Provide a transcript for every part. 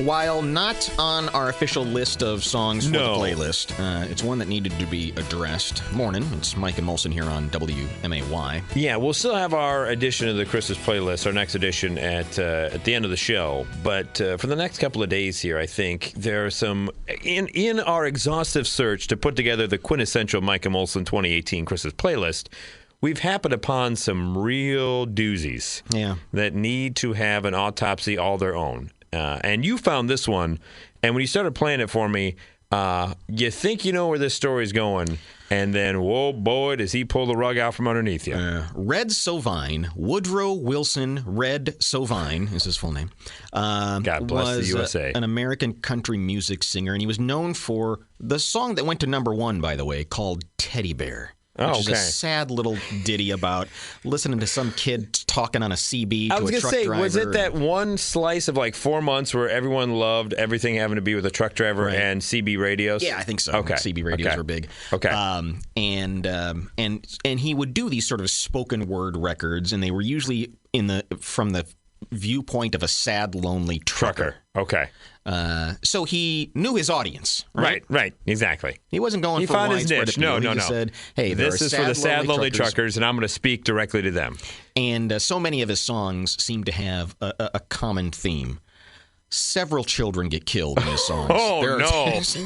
While not on our official list of songs for the playlist, it's one that needed to be addressed. Morning, it's Mike and Molson here on WMAY. Yeah, we'll still have our edition of the Christmas playlist, our next edition at the end of the show. But for the next couple of days here, I think there are some, in our exhaustive search to put together the quintessential Mike and Molson 2018 Christmas playlist, we've happened upon some real doozies that need to have an autopsy all their own. And you found this one, and when you started playing it for me, you think you know where this story's going, and then, whoa, boy, does he pull the rug out from underneath you. Red Solvine, Woodrow Wilson Red Solvine is his full name. God bless the USA. An American country music singer, and he was known for the song that went to #1, by the way, called Teddy Bear. Which is a sad little ditty about listening to some kid talking on a CB to a truck driver. I was going to say, was it that one slice of like 4 months where everyone loved everything having to be with a truck driver and CB radios? Yeah, I think so. Okay. CB radios were big. Okay. And he would do these sort of spoken word records, and they were usually from the viewpoint of a sad, lonely trucker. Okay. So he knew his audience, right? Right, exactly. He wasn't going for found his niche. No. He just said, hey, this is for the sad, lonely truckers, and I'm going to speak directly to them. And so many of his songs seem to have a common theme. Several children get killed in his songs.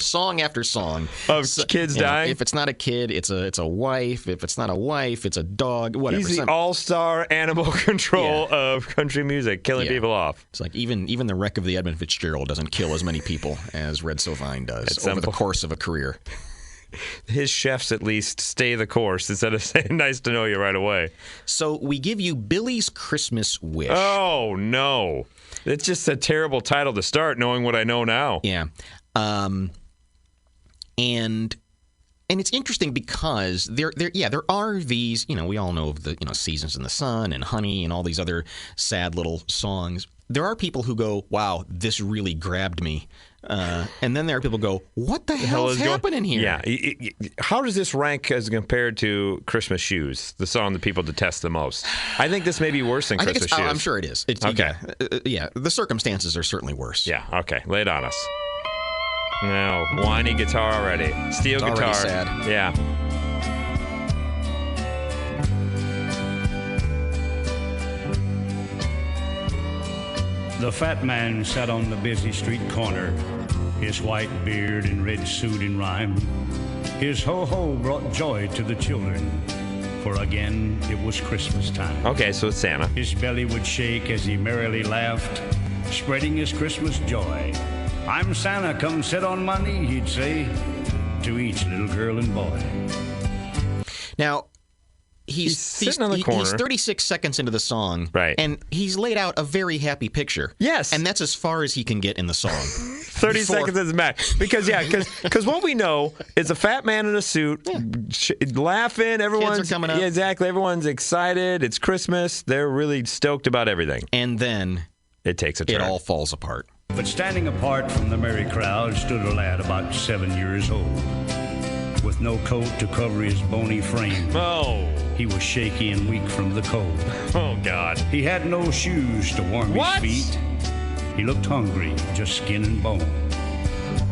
Song after song. Of kids dying? If it's not a kid, it's a wife. If it's not a wife, it's a dog, whatever. He's the all-star animal control of country music, killing people off. It's like even the wreck of the Edmund Fitzgerald doesn't kill as many people as Red Solvine does over the course of a career. His chefs at least stay the course instead of saying nice to know you right away. So we give you Billy's Christmas Wish. Oh, no. It's just a terrible title to start, knowing what I know now. Yeah. And it's interesting because there are these, we all know of the, Seasons in the Sun and Honey and all these other sad little songs. There are people who go, wow, this really grabbed me. And then there are people who go, what the hell is happening here? Yeah. How does this rank as compared to Christmas Shoes, the song that people detest the most? I think this may be worse than Christmas Shoes. I'm sure it is. Okay. Yeah, the circumstances are certainly worse. Yeah, okay. Lay it on us. No, whiny guitar already. Steel guitar. Already sad. Yeah. The fat man sat on the busy street corner, his white beard and red suit in rhyme. His ho-ho brought joy to the children, for again it was Christmas time. Okay, so it's Santa. His belly would shake as he merrily laughed, spreading his Christmas joy. I'm Santa, come sit on my knee, he'd say, to each little girl and boy. Now, He's sitting on the corner. He's 36 seconds into the song, right? And he's laid out a very happy picture. Yes, and that's as far as he can get in the song. 30 seconds is max. Because what we know is a fat man in a suit, laughing. Everyone's kids are coming up. Yeah, exactly. Everyone's excited. It's Christmas. They're really stoked about everything. And then it takes a turn. It all falls apart. But standing apart from the merry crowd stood a lad about 7 years old, with no coat to cover his bony frame. Oh. He was shaky and weak from the cold. Oh, God. He had no shoes to warm his feet. He looked hungry, just skin and bone.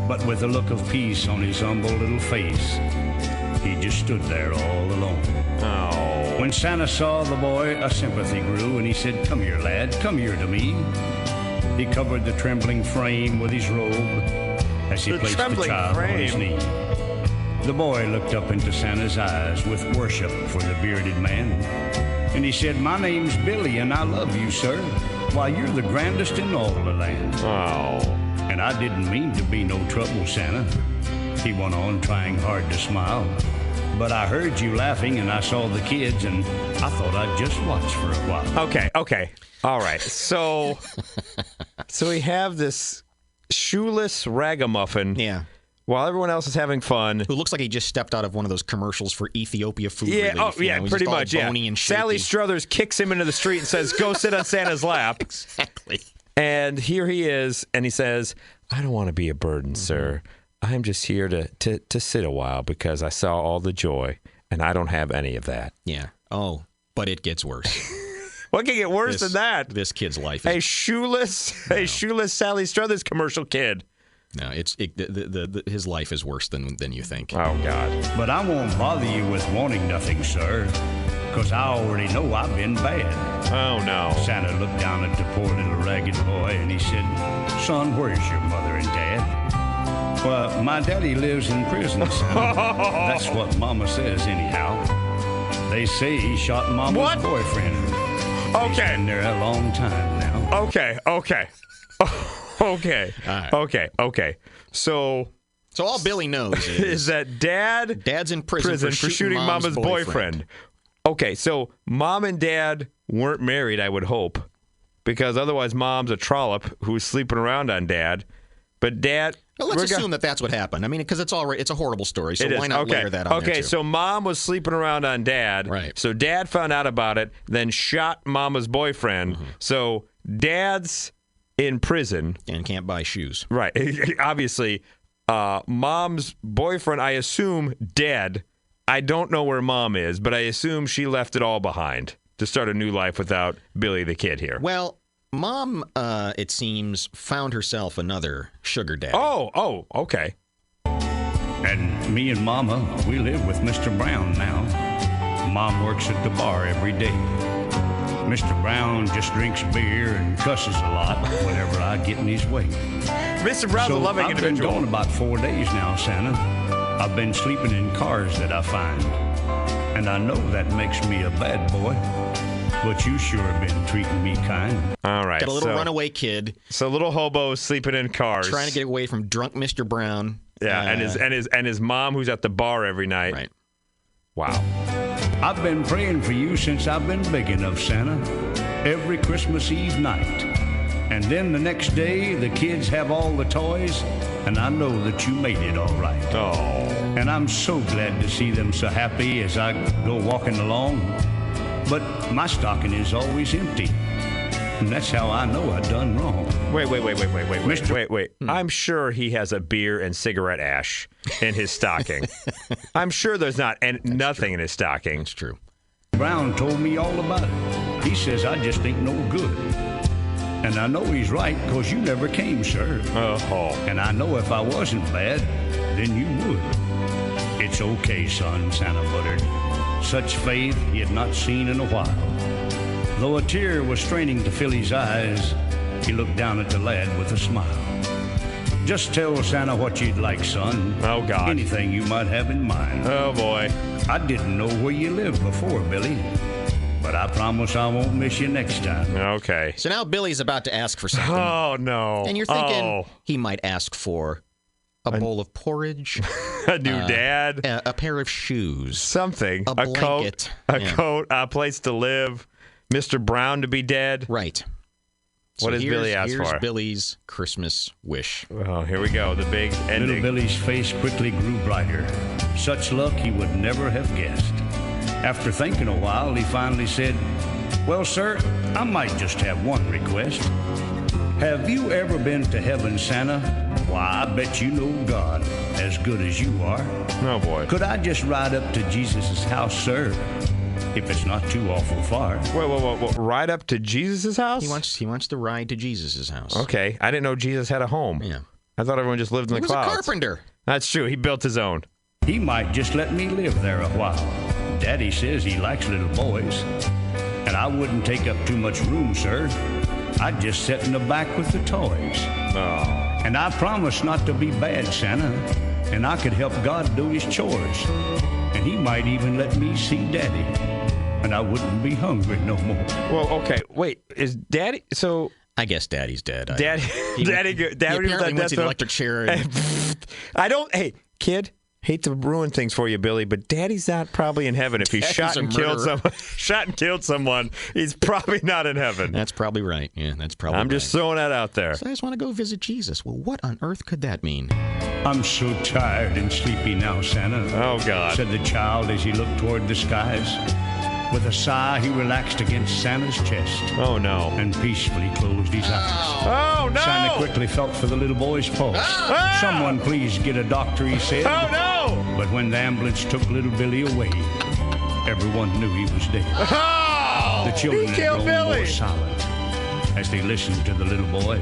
But with a look of peace on his humble little face, he just stood there all alone. Oh. When Santa saw the boy, a sympathy grew, and he said, "Come here, lad, come here to me." He covered the trembling frame with his robe as he placed the child on his knee. The boy looked up into Santa's eyes with worship for the bearded man. And he said, "My name's Billy, and I love you, sir. Why, you're the grandest in all the land." Oh. And I didn't mean to be no trouble, Santa. He went on, trying hard to smile. But I heard you laughing, and I saw the kids, and I thought I'd just watch for a while. Okay. All right. So we have this shoeless ragamuffin. Yeah. While everyone else is having fun. Who looks like he just stepped out of one of those commercials for Ethiopia food relief. Pretty much, yeah. And Sally Struthers kicks him into the street and says, "Go sit on Santa's lap." Exactly. And here he is, and he says, "I don't want to be a burden, sir. I'm just here to sit a while because I saw all the joy, and I don't have any of that." Yeah. Oh, but it gets worse. What can get worse than that? This kid's life is a shoeless Sally Struthers commercial kid. No, his life is worse than you think. Oh, God. But I won't bother you with wanting nothing, sir, because I already know I've been bad. Oh, no. Santa looked down at the poor little ragged boy and he said, son, where's your mother and dad? Well, my daddy lives in prison, Santa. That's what Mama says, anyhow. They say he shot Mama's boyfriend. Okay. He's been there a long time now. Okay. Okay. So all Billy knows is that Dad's in prison for shooting Mama's boyfriend. Okay, so Mom and Dad weren't married, I would hope, because otherwise Mom's a trollop who's sleeping around on Dad. But Dad... Well, let's assume that that's what happened. I mean, because it's a horrible story, so why not layer that on there, too? So Mom was sleeping around on Dad. Right. So Dad found out about it, then shot Mama's boyfriend. Mm-hmm. So Dad's in prison. And can't buy shoes. Right. Obviously, Mom's boyfriend, I assume, dead. I don't know where Mom is, but I assume she left it all behind to start a new life without Billy the kid here. Well... Mom, it seems, found herself another sugar daddy. Oh, okay. And me and Mama, we live with Mr. Brown now. Mom works at the bar every day. Mr. Brown just drinks beer and cusses a lot whenever I get in his way. Mr. Brown's a loving individual. I've been gone about 4 days now, Santa. I've been sleeping in cars that I find. And I know that makes me a bad boy. But you sure have been treating me kind. All right. Got a little runaway kid. So little hobo sleeping in cars. Trying to get away from drunk Mr. Brown. Yeah, and his mom who's at the bar every night. Right. Wow. I've been praying for you since I've been big enough, Santa. Every Christmas Eve night. And then the next day, the kids have all the toys, and I know that you made it all right. Oh. And I'm so glad to see them so happy as I go walking along. But my stocking is always empty. And that's how I know I done wrong. Wait. I'm sure he has a beer and cigarette ash in his stocking. I'm sure there's nothing in his stocking. It's true. Brown told me all about it. He says I just ain't no good. And I know he's right, because you never came, sir. Oh. And I know if I wasn't bad, then you would. It's okay, son, Santa muttered. Such faith he had not seen in a while. Though a tear was straining to fill his eyes, he looked down at the lad with a smile. Just tell Santa what you'd like, son. Oh, God. Anything you might have in mind. Oh, boy. I didn't know where you lived before, Billy. But I promise I won't miss you next time. Okay. So now Billy's about to ask for something. Oh, no. And you're thinking he might ask for a bowl of porridge, a new dad, a pair of shoes, something, a blanket, coat, a place to live, Mr. Brown to be dead. Right. What does Billy ask for? Here's Billy's Christmas wish. Oh, here we go. The big ending. Little Billy's face quickly grew brighter. Such luck he would never have guessed. After thinking a while, he finally said, well, sir, I might just have one request. Have you ever been to heaven, Santa? Why, I bet you know God as good as you are. Oh, boy. Could I just ride up to Jesus' house, sir? If it's not too awful far. Whoa. Ride up to Jesus' house? He wants to ride to Jesus' house. Okay. I didn't know Jesus had a home. Yeah. I thought everyone just lived in the clouds. He was a carpenter. That's true. He built his own. He might just let me live there a while. Daddy says he likes little boys. And I wouldn't take up too much room, sir. I'd just sit in the back with the toys. Oh. And I promise not to be bad, Santa. And I could help God do his chores. And he might even let me see Daddy. And I wouldn't be hungry no more. Well, okay. Wait, is Daddy... So... I guess Daddy's dead. Daddy apparently went to the electric chair. I don't... Hey, kid... Hate to ruin things for you, Billy, but Daddy's not probably in heaven. If he shot and killed someone, he's probably not in heaven. That's probably right. Yeah, that's probably I'm just throwing that out there. So I just want to go visit Jesus. Well, what on earth could that mean? I'm so tired and sleepy now, Santa. Oh, God. Said the child as he looked toward the skies. With a sigh, he relaxed against Santa's chest. Oh, no. And peacefully closed his eyes. Oh, no. Santa quickly felt for the little boy's pulse. Oh. Someone please get a doctor, he said. Oh, no. But when the ambulance took little Billy away, everyone knew he was dead. Oh. The children He had killed grown Billy. more silent as they listened to the little boy.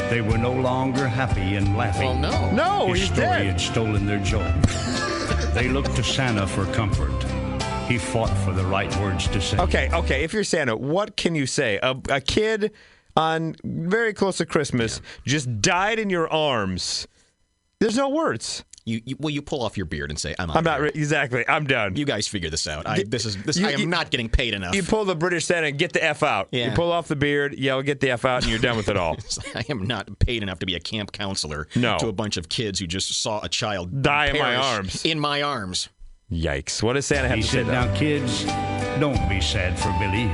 They were no longer happy and laughing. Well, no. No, His he's story dead. had stolen their joy. They looked to Santa for comfort. He fought for the right words to say. Okay. If you're Santa, what can you say? A kid on very close to Christmas just died in your arms. There's no words. You pull off your beard and say, I'm not exactly. I'm done. You guys figure this out. I am not getting paid enough. You pull the British Santa and get the F out. Yeah. You pull off the beard, yell, get the F out, and you're done with it all. I am not paid enough to be a camp counselor to a bunch of kids who just saw a child die in my perish arms. In my arms. Yikes. What does Santa have He to say said, now? now, kids, don't be sad for Billy,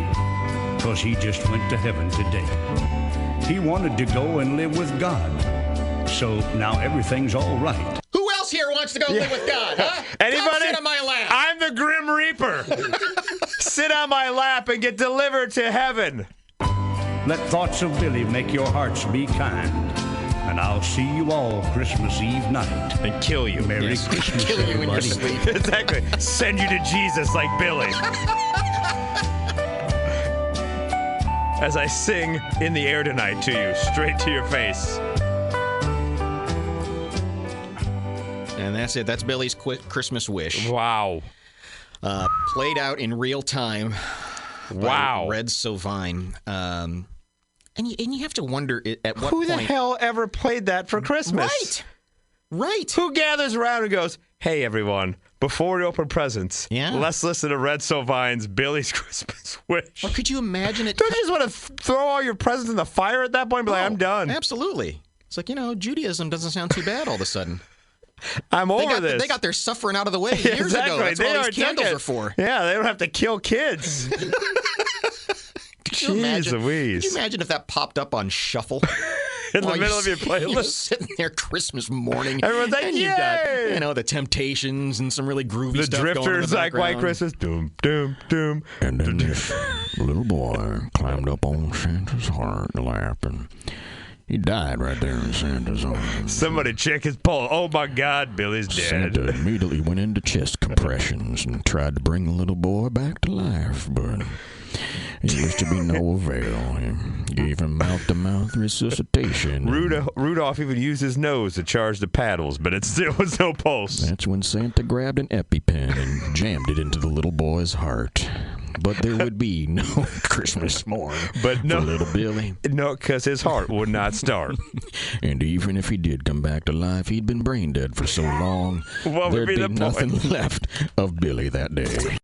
because he just went to heaven today. He wanted to go and live with God. So now everything's all right. Who else here wants to go live with God, huh? Anybody? Come sit on my lap. I'm the Grim Reaper. Sit on my lap and get delivered to heaven. Let thoughts of Billy make your hearts be kind. And I'll see you all Christmas Eve night. And kill you. Merry Christmas, Kill you in your everybody. sleep. Exactly. Send you to Jesus like Billy. As I sing In the Air Tonight to you, straight to your face. And that's it. That's Billy's Christmas wish. Wow. Played out in real time. Wow. By Red Solvine. And you have to wonder at what Who point... the hell ever played that for Christmas? Right. Who gathers around and goes, hey, everyone, before we open presents, let's listen to Red Solvine's Billy's Christmas Wish. Or could you imagine it... Don't you just want to throw all your presents in the fire at that point and be like, I'm done? Absolutely. It's like, Judaism doesn't sound too bad all of a sudden. I'm over this. They got their suffering out of the way years ago. That's what all these candles are for. Yeah, they don't have to kill kids. Jeez Louise. Could you imagine if that popped up on shuffle? In the middle of your playlist? You're sitting there Christmas morning. Everyone's like, and yay! You've got, the Temptations and some really groovy the stuff going on in Drifters the like White background. Christmas. Doom, doom, doom. And then this little boy climbed up on Santa's heart and lap, and he died right there in Santa's arms. Somebody check his pulse. Oh, my God, Billy's dead. Santa immediately went into chest compressions and tried to bring the little boy back to life, but it was to be no avail. He gave him mouth-to-mouth resuscitation. Rudolph even used his nose to charge the paddles, but it still was no pulse. That's when Santa grabbed an EpiPen and jammed it into the little boy's heart. But there would be no Christmas morn for little Billy. No, because his heart would not start. And even if he did come back to life, he'd been brain dead for so long, What would there'd be be the nothing point? left of Billy that day.